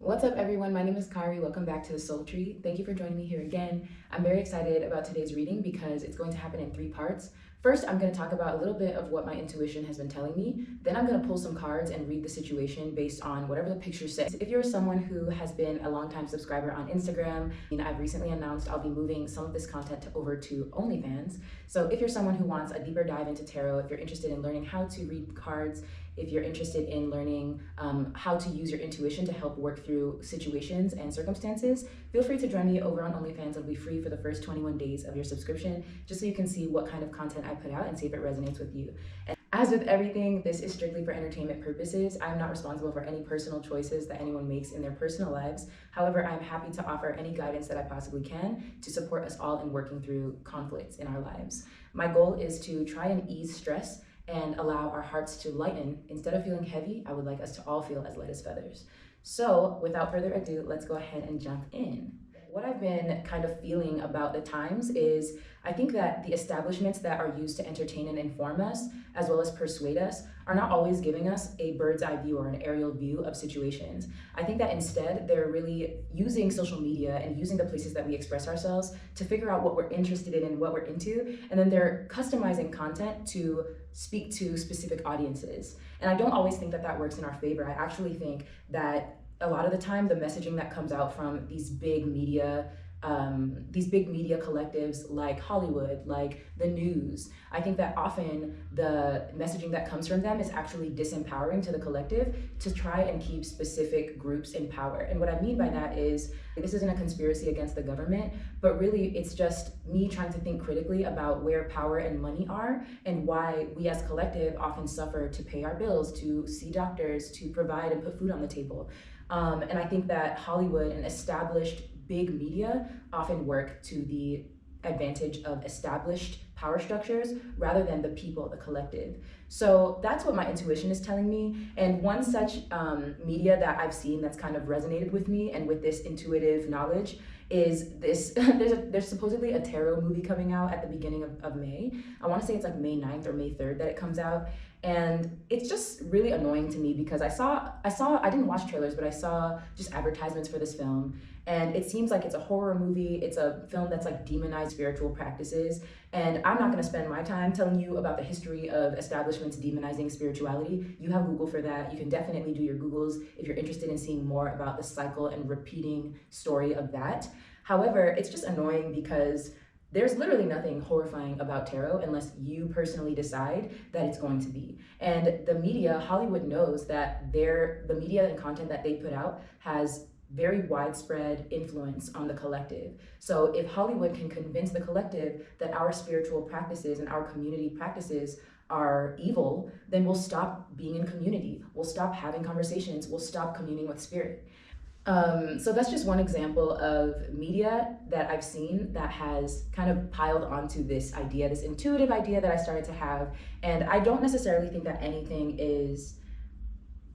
What's up, everyone? My name is Kaari. Welcome back to the Soul Tree. Thank you for joining me here again. I'm very excited about today's reading because it's going to happen in 3 parts. First, I'm going to talk about a little bit of what my intuition has been telling me. Then I'm going to pull some cards and read the situation based on whatever the picture says. If you're someone who has been a longtime subscriber on Instagram, I've recently announced I'll be moving some of this content over to OnlyFans. So if you're someone who wants a deeper dive into tarot, if you're interested in learning how to read cards, if you're interested in learning how to use your intuition to help work through situations and circumstances, feel free to join me over on OnlyFans. It'll be free for the first 21 days of your subscription, just so you can see what kind of content I put out and see if it resonates with you. And as with everything, this is strictly for entertainment purposes. I'm not responsible for any personal choices that anyone makes in their personal lives. However, I'm happy to offer any guidance that I possibly can to support us all in working through conflicts in our lives. My goal is to try and ease stress and allow our hearts to lighten. Instead of feeling heavy, I would like us to all feel as light as feathers. So without further ado, let's go ahead and jump in. What I've been kind of feeling about the times is I think that the establishments that are used to entertain and inform us, as well as persuade us, are not always giving us a bird's eye view or an aerial view of situations. I think that instead they're really using social media and using the places that we express ourselves to figure out what we're interested in and what we're into, and then they're customizing content to speak to specific audiences. And I don't always think that that works in our favor. I actually think that a lot of the time the messaging that comes out from these big media collectives like Hollywood, like the news, I think that often the messaging that comes from them is actually disempowering to the collective to try and keep specific groups in power. And what I mean by that is, this isn't a conspiracy against the government, but really it's just me trying to think critically about where power and money are and why we as collective often suffer to pay our bills, to see doctors, to provide and put food on the table. And I think that Hollywood and established big media often work to the advantage of established power structures rather than the people, the collective. So that's what my intuition is telling me. And one such media that I've seen that's kind of resonated with me and with this intuitive knowledge is this, there's supposedly a tarot movie coming out at the beginning of May. I wanna say it's like May 9th or May 3rd that it comes out. And it's just really annoying to me because I didn't watch trailers, but I saw just advertisements for this film. And it seems like it's a horror movie. It's a film that's like demonized spiritual practices. And I'm not gonna spend my time telling you about the history of establishments demonizing spirituality. You have Google for that. You can definitely do your Googles if you're interested in seeing more about the cycle and repeating story of that. However, it's just annoying because there's literally nothing horrifying about tarot unless you personally decide that it's going to be. And the media, Hollywood knows that the media and content that they put out has very widespread influence on the collective. So if Hollywood can convince the collective that our spiritual practices and our community practices are evil, then we'll stop being in community. We'll stop having conversations. We'll stop communing with spirit. So that's just one example of media that I've seen that has kind of piled onto this idea, this intuitive idea that I started to have. And I don't necessarily think that anything is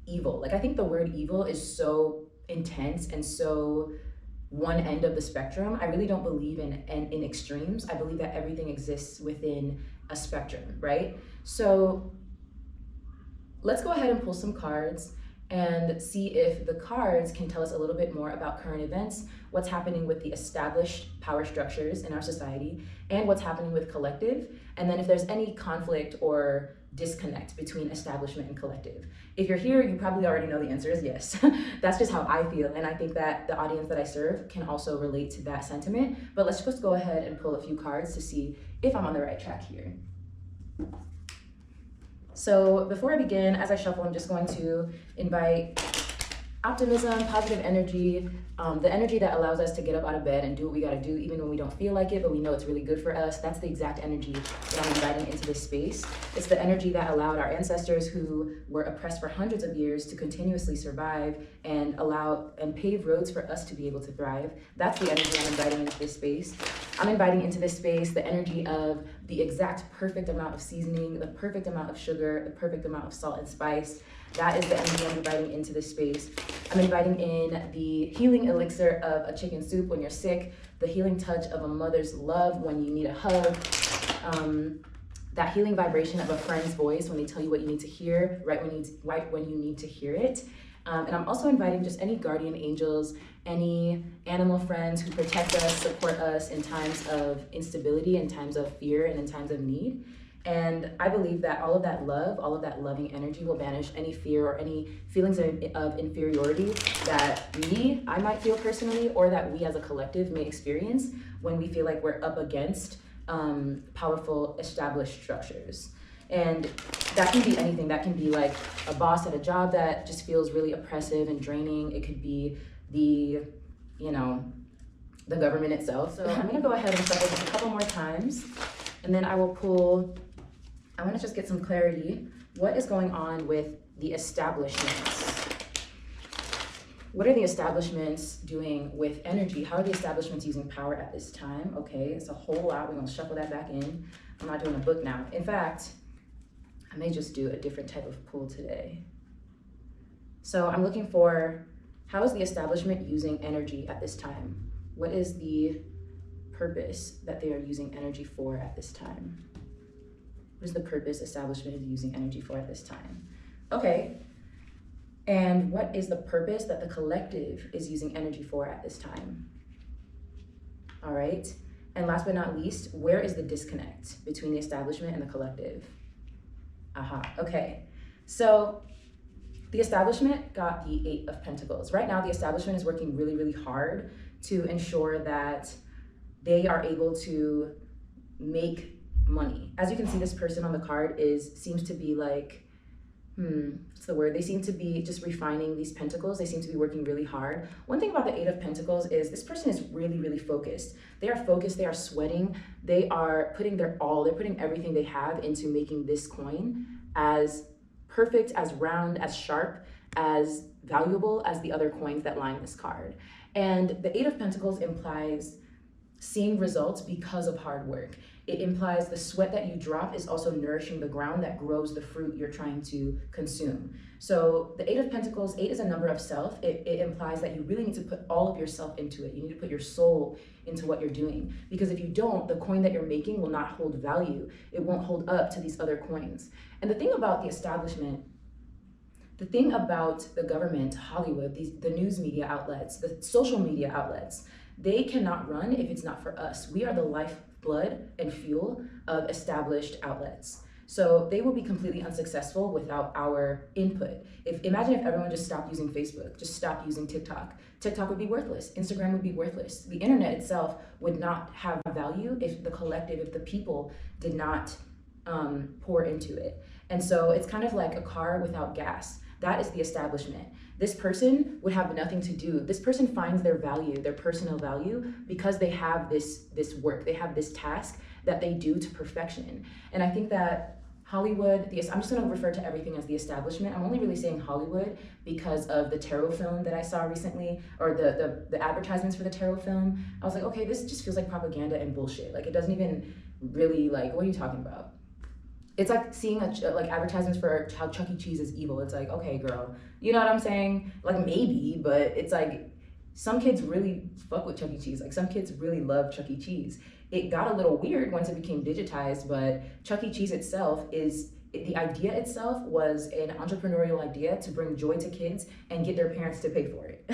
evil. Like, I think the word evil is so intense and so one end of the spectrum. I really don't believe in extremes. I believe that everything exists within a spectrum, right? So let's go ahead and pull some cards and see if the cards can tell us a little bit more about current events, what's happening with the established power structures in our society, and what's happening with collective, and then if there's any conflict or disconnect between establishment and collective. If you're here, you probably already know the answer is yes. That's just how I feel, and I think that the audience that I serve can also relate to that sentiment, but let's just go ahead and pull a few cards to see if I'm on the right track here. So before I begin, as I shuffle, I'm just going to invite optimism, positive energy, the energy that allows us to get up out of bed and do what we gotta do even when we don't feel like it, but we know it's really good for us. That's the exact energy that I'm inviting into this space. It's the energy that allowed our ancestors who were oppressed for hundreds of years to continuously survive and allow and pave roads for us to be able to thrive. That's the energy I'm inviting into this space. I'm inviting into this space the energy of the exact perfect amount of seasoning, the perfect amount of sugar, the perfect amount of salt and spice. That is the energy I'm inviting into this space. I'm inviting in the healing elixir of a chicken soup when you're sick, the healing touch of a mother's love when you need a hug, that healing vibration of a friend's voice when they tell you what you need to hear, right when you need to hear it, And I'm also inviting just any guardian angels, any animal friends who protect us, support us in times of instability, in times of fear, and in times of need. And I believe that all of that love, all of that loving energy will banish any fear or any feelings of inferiority that I might feel personally, or that we as a collective may experience when we feel like we're up against powerful established structures. And that can be anything. That can be like a boss at a job that just feels really oppressive and draining. It could be the government itself. So I'm gonna go ahead and shuffle this a couple more times, and then I want to just get some clarity. What is going on with the establishments? What are the establishments doing with energy? How are the establishments using power at this time? Okay, it's a whole lot. We're gonna shuffle that back in. I'm not doing a book now. In fact, I may just do a different type of pull today. So I'm looking for, how is the establishment using energy at this time? What is the purpose that they are using energy for at this time? What is the purpose establishment is using energy for at this time? Okay. And what is the purpose that the collective is using energy for at this time? All right. And last but not least, where is the disconnect between the establishment and the collective? Aha. Okay. So the establishment got the 8 of Pentacles. Right now, the establishment is working really, really hard to ensure that they are able to make money. As you can see, this person on the card seems to be like, what's the word? They seem to be just refining these pentacles. They seem to be working really hard. One thing about the 8 of Pentacles is this person is really, really focused. They are focused, they are sweating, they are putting their all, they're putting everything they have into making this coin as perfect, as round, as sharp, as valuable as the other coins that line this card. And the 8 of Pentacles implies seeing results because of hard work. It implies the sweat that you drop is also nourishing the ground that grows the fruit you're trying to consume. So the 8 of Pentacles, 8 is a number of self. It implies that you really need to put all of yourself into it. You need to put your soul into what you're doing. Because if you don't, the coin that you're making will not hold value. It won't hold up to these other coins. And the thing about the establishment, the thing about the government, Hollywood, the news media outlets, the social media outlets, they cannot run if it's not for us. We are the lifeblood and fuel of established outlets. So they will be completely unsuccessful without our input. Imagine if everyone just stopped using Facebook, just stopped using TikTok. TikTok would be worthless. Instagram would be worthless. The internet itself would not have value if the collective, if the people did not pour into it. And so it's kind of like a car without gas. That is the establishment. This person would have nothing to do. This person finds their value, their personal value, because they have this work, they have this task that they do to perfection. And I think that Hollywood, I'm just gonna refer to everything as the establishment. I'm only really saying Hollywood because of the tarot film that I saw recently, or the advertisements for the tarot film. I was like, okay, this just feels like propaganda and bullshit. Like, it doesn't even really, like, what are you talking about? It's like seeing like advertisements for how Chuck E. Cheese is evil. It's like, okay, girl, you know what I'm saying? Like, maybe, but it's like, some kids really fuck with Chuck E. Cheese. Like, some kids really love Chuck E. Cheese. It got a little weird once it became digitized, but Chuck E. Cheese itself the idea itself was an entrepreneurial idea to bring joy to kids and get their parents to pay for it.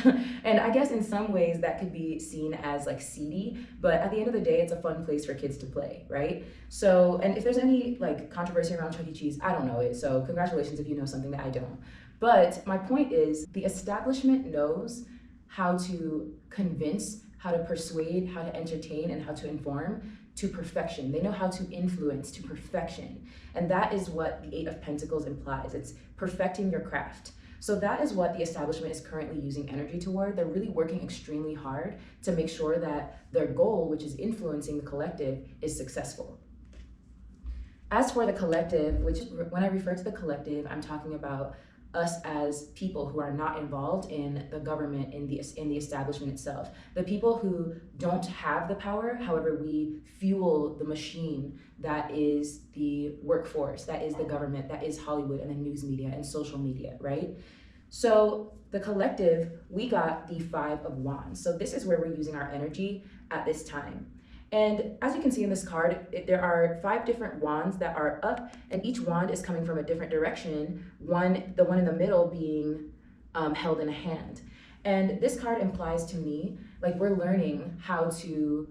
And I guess in some ways that could be seen as like seedy, but at the end of the day, it's a fun place for kids to play, right? So, and if there's any like controversy around Chuck E. Cheese, I don't know it. So congratulations if you know something that I don't. But my point is, the establishment knows how to convince, how to persuade, how to entertain, and how to inform to perfection. They know how to influence to perfection. And that is what the 8 of Pentacles implies. It's perfecting your craft. So that is what the establishment is currently using energy toward. They're really working extremely hard to make sure that their goal, which is influencing the collective, is successful. As for the collective, which when I refer to the collective, I'm talking about us as people who are not involved in the government, in the establishment itself. The people who don't have the power, however, we fuel the machine that is the workforce, that is the government, that is Hollywood and the news media and social media, right? So the collective, we got the 5 of Wands. So this is where we're using our energy at this time. And as you can see in this card, there are 5 different wands that are up, and each wand is coming from a different direction. The one in the middle being held in a hand. And this card implies to me, like, we're learning how to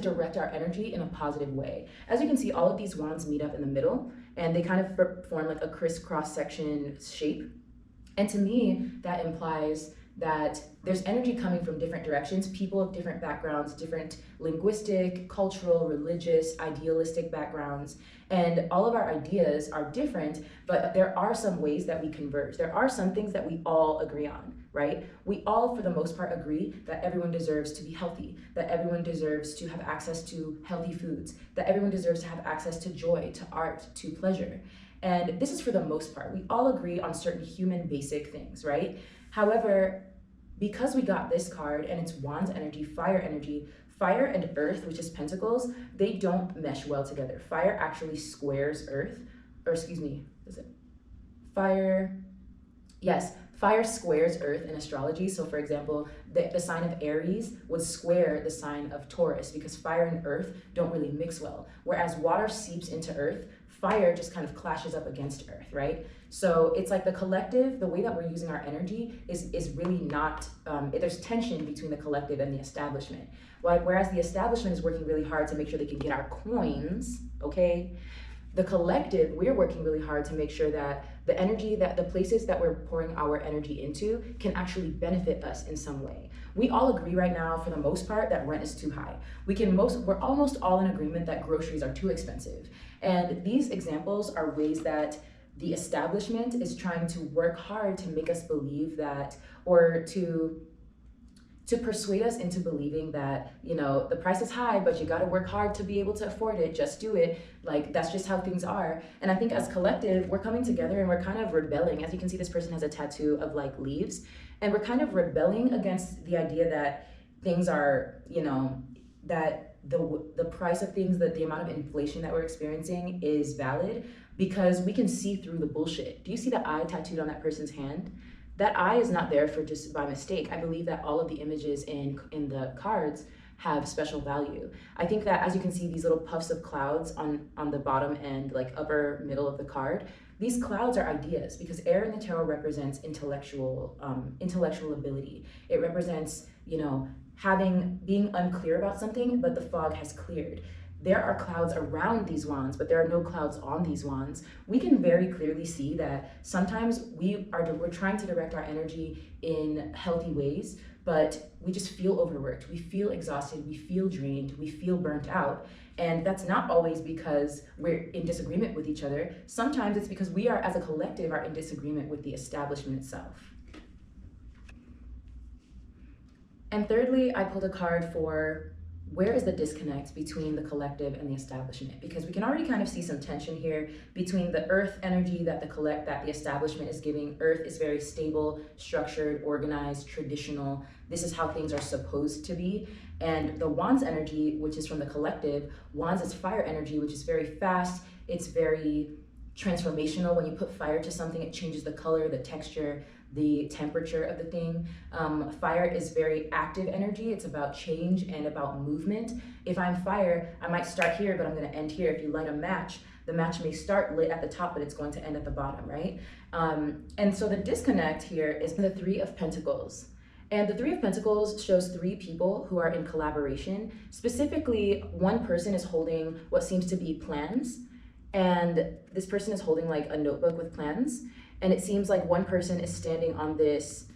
direct our energy in a positive way. As you can see, all of these wands meet up in the middle, and they kind of form like a crisscross section shape. And to me, that implies that there's energy coming from different directions, people of different backgrounds, different linguistic, cultural, religious, idealistic backgrounds, and all of our ideas are different, but there are some ways that we converge. There are some things that we all agree on, right? We all, for the most part, agree that everyone deserves to be healthy, that everyone deserves to have access to healthy foods, that everyone deserves to have access to joy, to art, to pleasure. And this is for the most part. We all agree on certain human basic things, right? However, because we got this card and it's Wands energy, fire and earth, which is pentacles, they don't mesh well together. Fire actually squares earth, or excuse me, is it fire? Yes, fire squares earth in astrology. So for example, the sign of Aries would square the sign of Taurus because fire and earth don't really mix well. Whereas water seeps into earth, fire just kind of clashes up against earth, right? So it's like the collective, the way that we're using our energy is really not, there's tension between the collective and the establishment. Whereas the establishment is working really hard to make sure they can get our coins, okay? The collective, we're working really hard to make sure that the energy, that the places that we're pouring our energy into can actually benefit us in some way. We all agree right now, for the most part, that rent is too high. We're almost all in agreement that groceries are too expensive. And these examples are ways that the establishment is trying to work hard to make us believe that, or to persuade us into believing that, you know, the price is high, but you got to work hard to be able to afford it. Just do it. Like, that's just how things are. And I think as collective, we're coming together and we're kind of rebelling. As you can see, this person has a tattoo of like leaves, and we're kind of rebelling against the idea that things are, you know, that the price of things, that the amount of inflation that we're experiencing is valid, because we can see through the bullshit. Do you see the eye tattooed on that person's hand? That eye is not there for just by mistake. I believe that all of the images in the cards have special value. I think that, as you can see, these little puffs of clouds on the bottom and like upper middle of the card, these clouds are ideas, because air in the tarot represents intellectual ability. It represents, you know, being unclear about something, but the fog has cleared. There are clouds around these wands, but there are no clouds on these wands. We can very clearly see that sometimes we're trying to direct our energy in healthy ways, but we just feel overworked. We feel exhausted, we feel drained, we feel burnt out. And that's not always because we're in disagreement with each other. Sometimes it's because we are, as a collective, are in disagreement with the establishment itself. And thirdly, I pulled a card for where is the disconnect between the collective and the establishment? Because we can already kind of see some tension here between the earth energy that the establishment is giving. Earth is very stable, structured, organized, traditional. This is how things are supposed to be. And the Wands energy, which is from the collective, Wands is fire energy, which is very fast. It's very transformational. When you put fire to something, it changes the color, the texture, the temperature of the thing. Fire is very active energy. It's about change and about movement. If I'm fire, I might start here, but I'm going to end here. If you light a match, the match may start lit at the top, but it's going to end at the bottom, right? And so the disconnect here is the Three of Pentacles. And the Three of Pentacles shows three people who are in collaboration. Specifically, one person is holding what seems to be plans, and this person is holding like a notebook with plans. And it seems like one person is standing on this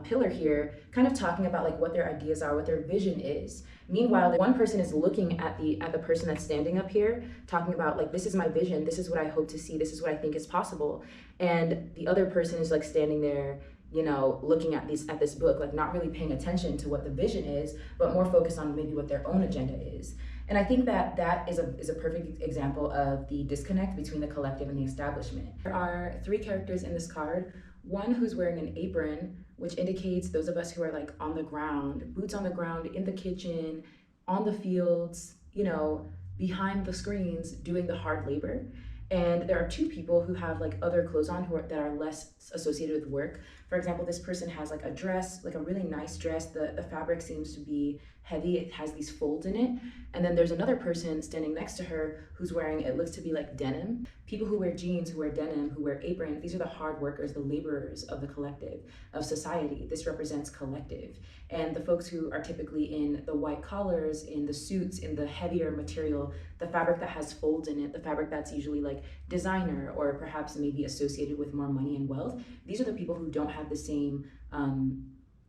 pillar here, kind of talking about like what their ideas are, what their vision is. Meanwhile, one person is looking at the person that's standing up here, talking about like, this is my vision, this is what I hope to see, this is what I think is possible. And the other person is like standing there, you know, looking at this book, like not really paying attention to what the vision is, but more focused on maybe what their own agenda is. And I think that is a perfect example of the disconnect between the collective and the establishment. There are three characters in this card. One who's wearing an apron, which indicates those of us who are like on the ground, boots on the ground, in the kitchen, on the fields, you know, behind the screens, doing the hard labor. And there are two people who have like other clothes on that are less associated with work, For example, this person has like a dress, like a really nice dress. The fabric seems to be heavy. It has these folds in it. And then there's another person standing next to her who's wearing, it looks to be like denim. People who wear jeans, who wear denim, who wear aprons, these are the hard workers, the laborers of the collective, of society. This represents collective. And the folks who are typically in the white collars, in the suits, in the heavier material, the fabric that has folds in it, the fabric that's usually like designer or perhaps maybe associated with more money and wealth, these are the people who don't have the same,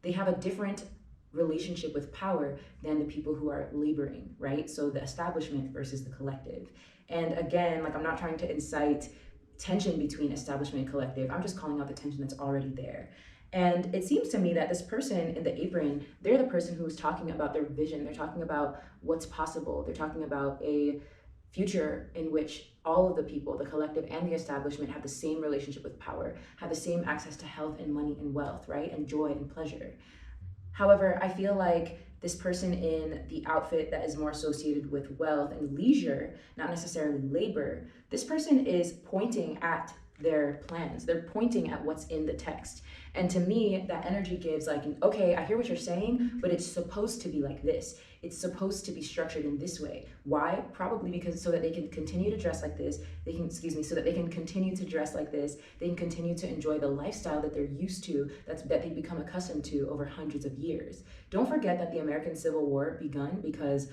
they have a different relationship with power than the people who are laboring, right? So the establishment versus the collective. And again, like I'm not trying to incite tension between establishment and collective, I'm just calling out the tension that's already there. And it seems to me that this person in the apron, they're the person who's talking about their vision. They're talking about what's possible. They're talking about a future in which all of the people, the collective and the establishment, have the same relationship with power, have the same access to health and money and wealth, right? And joy and pleasure. However, I feel like this person in the outfit that is more associated with wealth and leisure, not necessarily labor, this person is pointing at their plans. They're pointing at what's in the text. And to me, that energy gives like, okay, I hear what you're saying, but it's supposed to be like this. It's supposed to be structured in this way. Why? Probably because so that they can continue to dress like this. So that they can continue to dress like this. They can continue to enjoy the lifestyle that they're used to, that they've become accustomed to over hundreds of years. Don't forget that the American Civil War begun because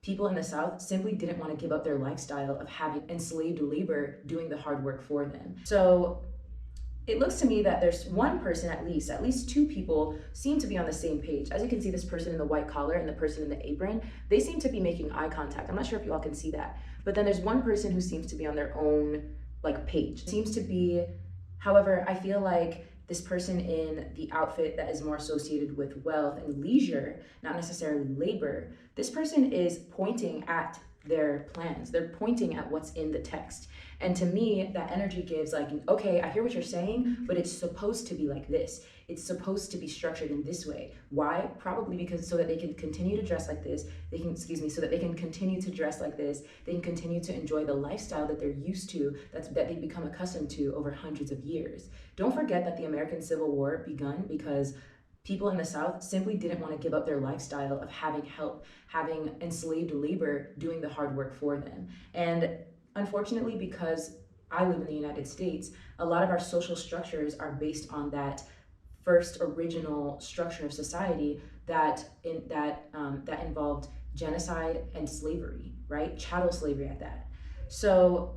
people in the South simply didn't want to give up their lifestyle of having enslaved labor doing the hard work for them. So it looks to me that there's one person at least two people seem to be on the same page. As you can see, this person in the white collar and the person in the apron, they seem to be making eye contact. I'm not sure if you all can see that, but then there's one person who seems to be on their own like page. Seems to be, however, I feel like this person in the outfit that is more associated with wealth and leisure, not necessarily labor, this person is pointing at their plans. They're pointing at what's in the text. And to me, that energy gives like, okay, I hear what you're saying, but it's supposed to be like this. It's supposed to be structured in this way. Why? Probably because so that they can continue to dress like this, so that they can continue to dress like this, they can continue to enjoy the lifestyle that they're used to, that they've become accustomed to over hundreds of years. Don't forget that the American Civil War begun because people in the South simply didn't want to give up their lifestyle of having enslaved labor doing the hard work for them. And unfortunately, because I live in the United States, a lot of our social structures are based on that first original structure of society that involved genocide and slavery, right? Chattel slavery at that. So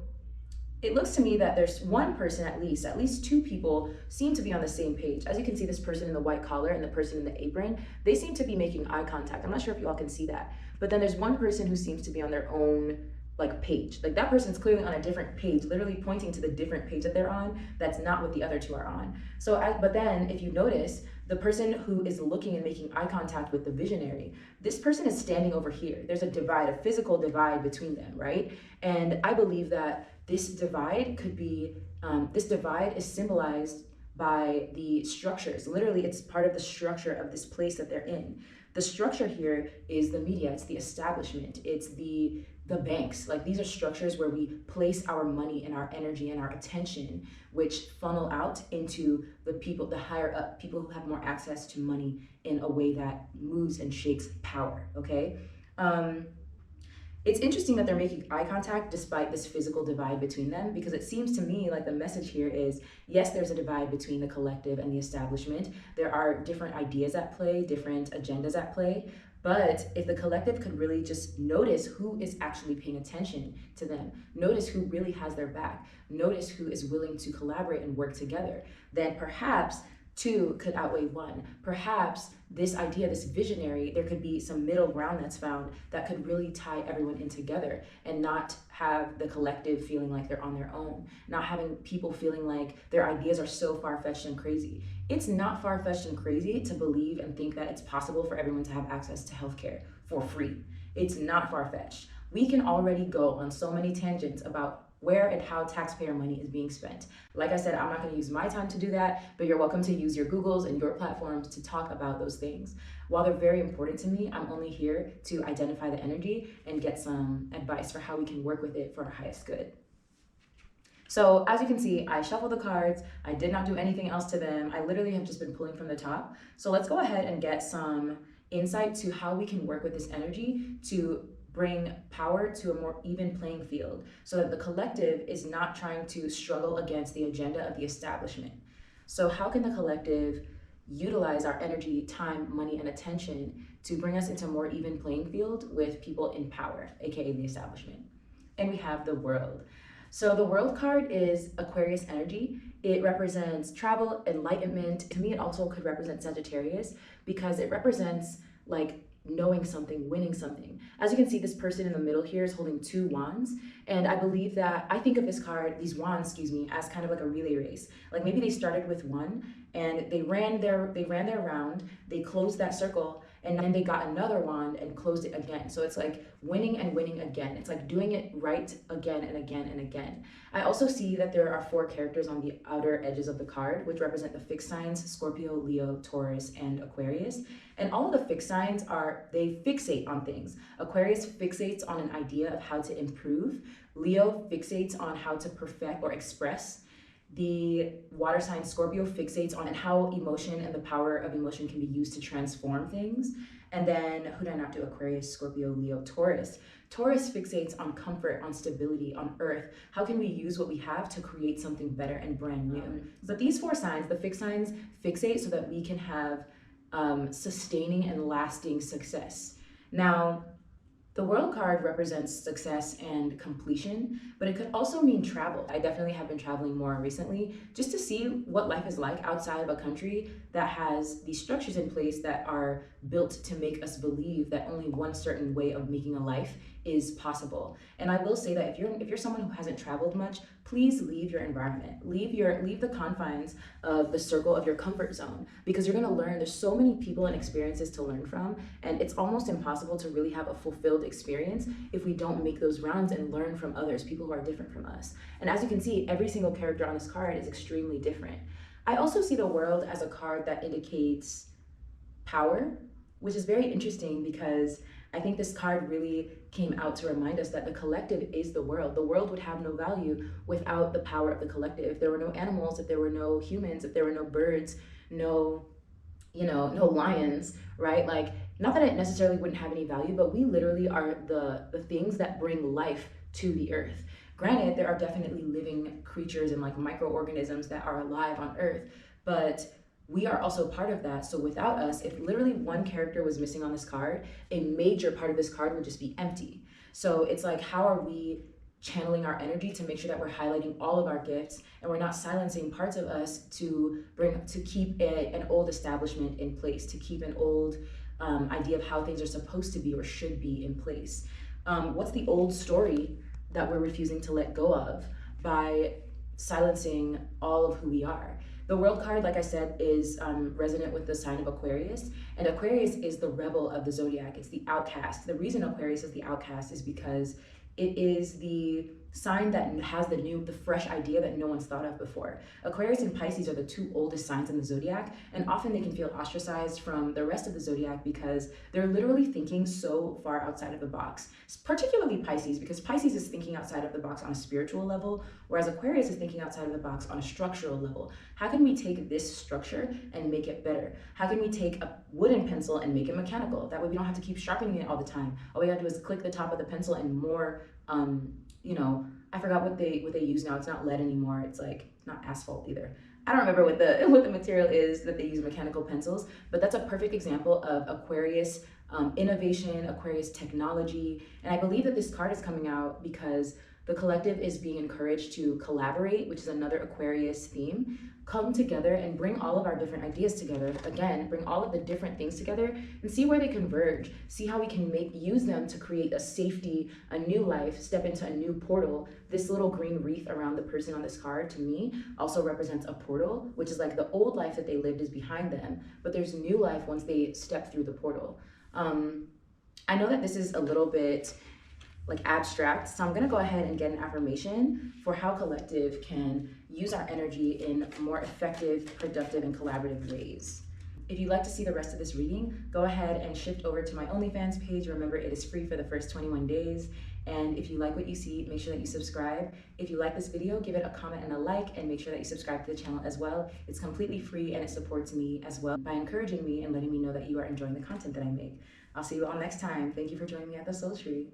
it looks to me that there's one person at least two people seem to be on the same page. As you can see, this person in the white collar and the person in the apron, they seem to be making eye contact. I'm not sure if you all can see that, but then there's one person who seems to be on their own like page. Like that person's clearly on a different page, literally pointing to the different page that they're on. That's not what the other two are on. But then if you notice, the person who is looking and making eye contact with the visionary, this person is standing over here. There's a divide, a physical divide between them, right? And I believe that this divide is symbolized by the structures. Literally, it's part of the structure of this place that they're in. The structure here is the media, it's the establishment, it's the banks. Like these are structures where we place our money and our energy and our attention, which funnel out into the people, the higher up, people who have more access to money in a way that moves and shakes power, okay? It's interesting that they're making eye contact despite this physical divide between them, because it seems to me like the message here is, yes, there's a divide between the collective and the establishment. There are different ideas at play, different agendas at play. But if the collective could really just notice who is actually paying attention to them, notice who really has their back, notice who is willing to collaborate and work together, then perhaps two could outweigh one. Perhaps this idea, this visionary, there could be some middle ground that's found that could really tie everyone in together and not have the collective feeling like they're on their own, not having people feeling like their ideas are so far-fetched and crazy. It's not far-fetched and crazy to believe and think that it's possible for everyone to have access to healthcare for free. It's not far-fetched. We can already go on so many tangents about where and how taxpayer money is being spent. Like I said, I'm not going to use my time to do that, but you're welcome to use your Googles and your platforms to talk about those things. While they're very important to me, I'm only here to identify the energy and get some advice for how we can work with it for our highest good. So as you can see, I shuffled the cards. I did not do anything else to them. I literally have just been pulling from the top. So let's go ahead and get some insight to how we can work with this energy to bring power to a more even playing field so that the collective is not trying to struggle against the agenda of the establishment. So how can the collective utilize our energy, time, money, and attention to bring us into a more even playing field with people in power, aka the establishment? And we have the world. So the world card is Aquarius energy. It represents travel, enlightenment. To me, it also could represent Sagittarius because it represents like knowing something, winning something. As you can see, this person in the middle here is holding 2 wands. And I believe that, I think of this card, these wands, as kind of like a relay race. Like maybe they started with one and they ran their round, they closed that circle, and then they got another wand and closed it again. So it's like winning and winning again. It's like doing it right again and again and again. I also see that there are 4 characters on the outer edges of the card, which represent the fixed signs, Scorpio, Leo, Taurus, and Aquarius. And all of the fixed signs they fixate on things. Aquarius fixates on an idea of how to improve. Leo fixates on how to perfect or express. The water sign Scorpio fixates on how emotion and the power of emotion can be used to transform things. And then who did I not do? Aquarius, Scorpio, Leo, Taurus. Taurus fixates on comfort, on stability, on earth. How can we use what we have to create something better and brand new? But these 4 signs, the fixed signs, fixate so that we can have sustaining and lasting success. Now, the world card represents success and completion, but it could also mean travel. I definitely have been traveling more recently just to see what life is like outside of a country that has these structures in place that are built to make us believe that only one certain way of making a life is possible. And I will say that if you're someone who hasn't traveled much, please leave your environment. Leave the confines of the circle of your comfort zone, because you're going to learn. There's so many people and experiences to learn from, and it's almost impossible to really have a fulfilled experience if we don't make those rounds and learn from others, people who are different from us. And as you can see, every single character on this card is extremely different. I also see the world as a card that indicates power, which is very interesting because I think this card really came out to remind us that the collective is the world. The world would have no value without the power of the collective. If there were no animals, if there were no humans, if there were no birds, no lions, right? Like, not that it necessarily wouldn't have any value, but we literally are the things that bring life to the earth. Granted, there are definitely living creatures and like microorganisms that are alive on earth, but we are also part of that. So without us, if literally one character was missing on this card, a major part of this card would just be empty. So it's like, how are we channeling our energy to make sure that we're highlighting all of our gifts and we're not silencing parts of us to keep an old establishment in place, to keep an old idea of how things are supposed to be or should be in place? What's the old story that we're refusing to let go of by silencing all of who we are? The world card, like I said, is resonant with the sign of Aquarius, and Aquarius is the rebel of the zodiac. It's the outcast. The reason Aquarius is the outcast is because it is the sign that has the fresh idea that no one's thought of before. Aquarius and Pisces are the 2 oldest signs in the zodiac, and often they can feel ostracized from the rest of the zodiac because they're literally thinking so far outside of the box. Particularly Pisces, because Pisces is thinking outside of the box on a spiritual level, whereas Aquarius is thinking outside of the box on a structural level. How can we take this structure and make it better? How can we take a wooden pencil and make it mechanical? That way we don't have to keep sharpening it all the time. All we have to do is click the top of the pencil and more I forgot what they use now. It's not lead anymore. It's like not asphalt either. I don't remember what the material is that they use mechanical pencils, but that's a perfect example of Aquarius innovation, Aquarius technology. And I believe that this card is coming out because the collective is being encouraged to collaborate, which is another Aquarius theme. Come together and bring all of our different ideas together. Again, bring all of the different things together and see where they converge. See how we can use them to create a safety, a new life, step into a new portal. This little green wreath around the person on this card, to me, also represents a portal, which is like the old life that they lived is behind them, but there's new life once they step through the portal. I know that this is a little bit like abstract, so I'm gonna go ahead and get an affirmation for how collective can use our energy in more effective, productive, and collaborative ways. If you'd like to see the rest of this reading, go ahead and shift over to my OnlyFans page. Remember, it is free for the first 21 days. And if you like what you see, make sure that you subscribe. If you like this video, give it a comment and a like, and make sure that you subscribe to the channel as well. It's completely free and it supports me as well by encouraging me and letting me know that you are enjoying the content that I make. I'll see you all next time. Thank you for joining me at the Soul Tree.